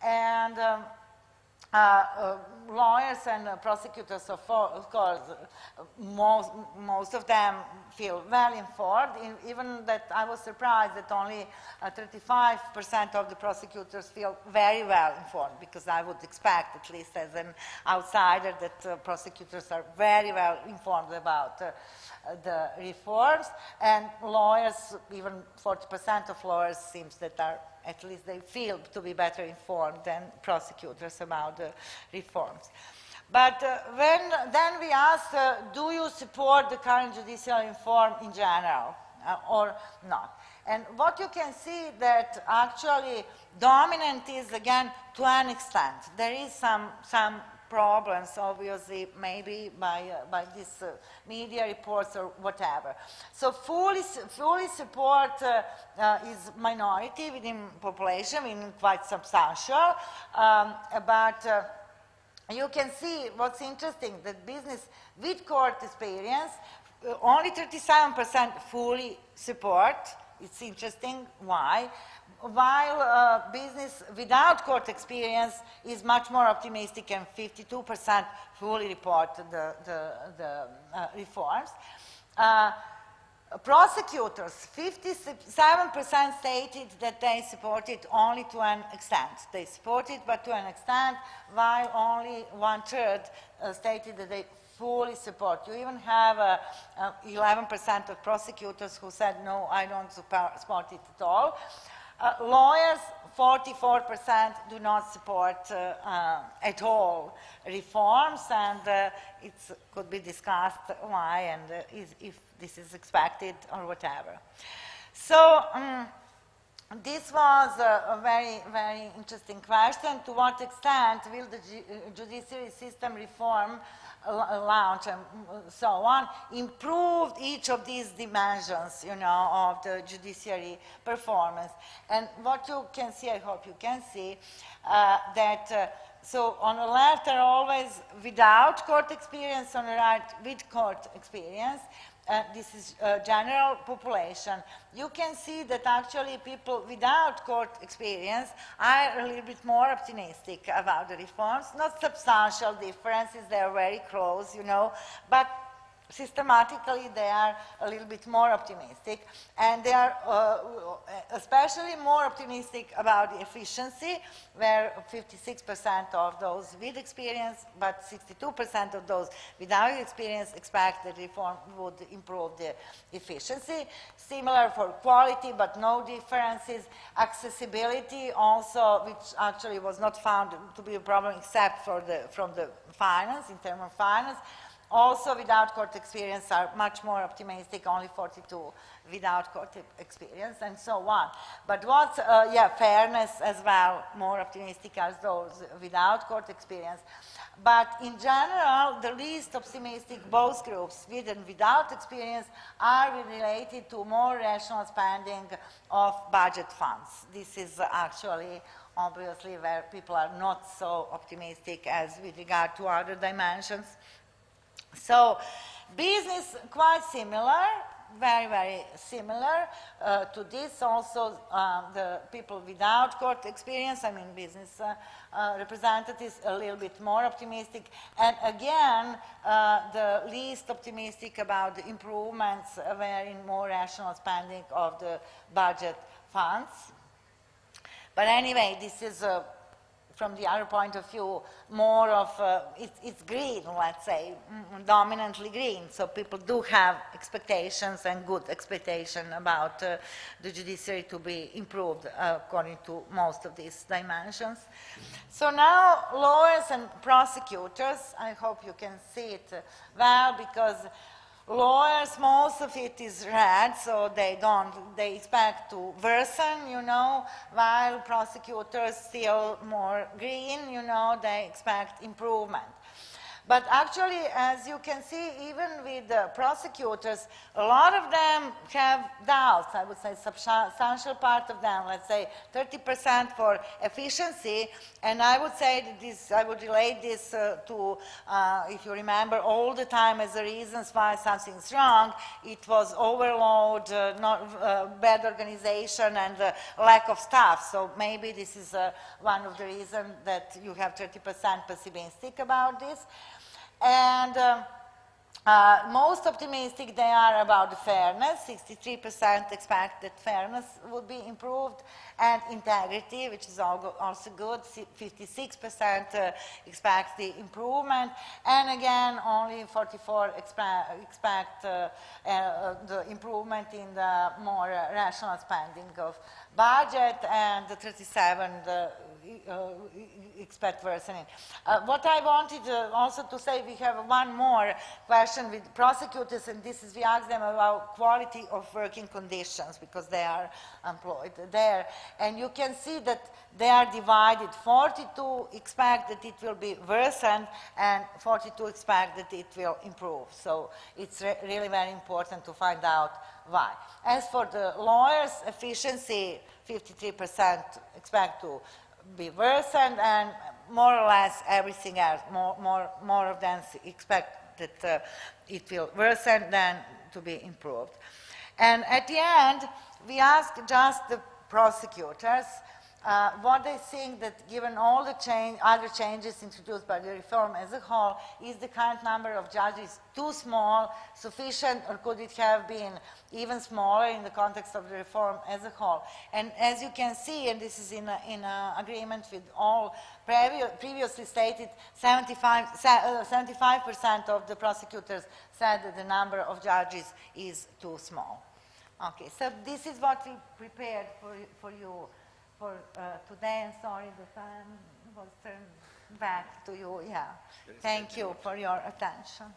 And lawyers and prosecutors, of course, most of them feel well informed, even that I was surprised that only 35% of the prosecutors feel very well informed, because I would expect, at least as an outsider, that prosecutors are very well informed about the reforms, and lawyers, even 40% of lawyers seems that are, at least they feel to be better informed than prosecutors about the reforms. But then we asked, do you support the current judicial reform in general or not? And what you can see that actually dominant is, again, to an extent. There is some problems, obviously, maybe by these media reports or whatever. So fully support is minority within population, meaning quite substantial, but you can see what's interesting, that business with court experience, only 37% fully support. It's interesting why. While business without court experience is much more optimistic, and 52% fully report the reforms. Prosecutors, 57% stated that they support it only to an extent. They support it, but to an extent, while only 1/3 stated that they fully support. You even have 11% of prosecutors who said, no, I don't support it at all. Lawyers, 44% do not support at all reforms, and it could be discussed why and if this is expected or whatever. So this was a very, very interesting question. To what extent will the judiciary system reform launch and so on improve each of these dimensions, you know, of the judiciary performance? And what you can see, I hope you can see, that so on the left are always without court experience, on the right with court experience. This is general population. You can see that actually people without court experience are a little bit more optimistic about the reforms. Not substantial differences, they are very close, you know, but systematically they are a little bit more optimistic, and they are especially more optimistic about the efficiency, where 56% of those with experience, but 62% of those without experience expect that reform would improve the efficiency. Similar for quality, but no differences. Accessibility also, which actually was not found to be a problem except for from the finance, in terms of finance. Also, without court experience are much more optimistic, only 42 without court experience, and so on. But what's, fairness as well, more optimistic as those without court experience. But in general, the least optimistic, both groups, with and without experience, are related to more rational spending of budget funds. This is actually obviously where people are not so optimistic as with regard to other dimensions. So business quite similar, very, very similar to this. Also, the people without court experience, I mean business representatives, a little bit more optimistic. And again, the least optimistic about the improvements were in more rational spending of the budget funds. But anyway, this is from the other point of view, more of, it's green, let's say, dominantly green. So people do have expectations and good expectation about the judiciary to be improved according to most of these dimensions. So now lawyers and prosecutors, I hope you can see it well, because lawyers, most of it is red, so they expect to worsen, you know, while prosecutors still more green, you know, they expect improvement. But actually, as you can see, even with the prosecutors, a lot of them have doubts. I would say substantial part of them, let's say 30% for efficiency. And I would say that this, I would relate this to, if you remember, all the time as the reasons why something's wrong, it was overload, bad organization, and lack of staff. So maybe this is one of the reasons that you have 30% pessimistic about this. And most optimistic they are about the fairness. 63% expect that fairness would be improved, and integrity, which is also good. 56% expect the improvement, and again, only 44 expect the improvement in the more rational spending of budget, and the 37 expect worsening. What I wanted also to say, we have one more question with prosecutors, and this is, we ask them about quality of working conditions, because they are employed there. And you can see that they are divided. 42 expect that it will be worsened, and 42 expect that it will improve. So it's really very important to find out why. As for the lawyers' efficiency, 53% expect to be worsened, and more or less everything else, more of them expect that it will worsen than to be improved. And at the end, we ask just the prosecutors what they think that, given all the other changes introduced by the reform as a whole, is the current number of judges too small, sufficient, or could it have been even smaller in the context of the reform as a whole? And as you can see, and this is in agreement with all previously stated, 75% of the prosecutors said that the number of judges is too small. Okay, so this is what we prepared for you for today, and sorry that I was turned back to you. Yeah, thank you for your attention.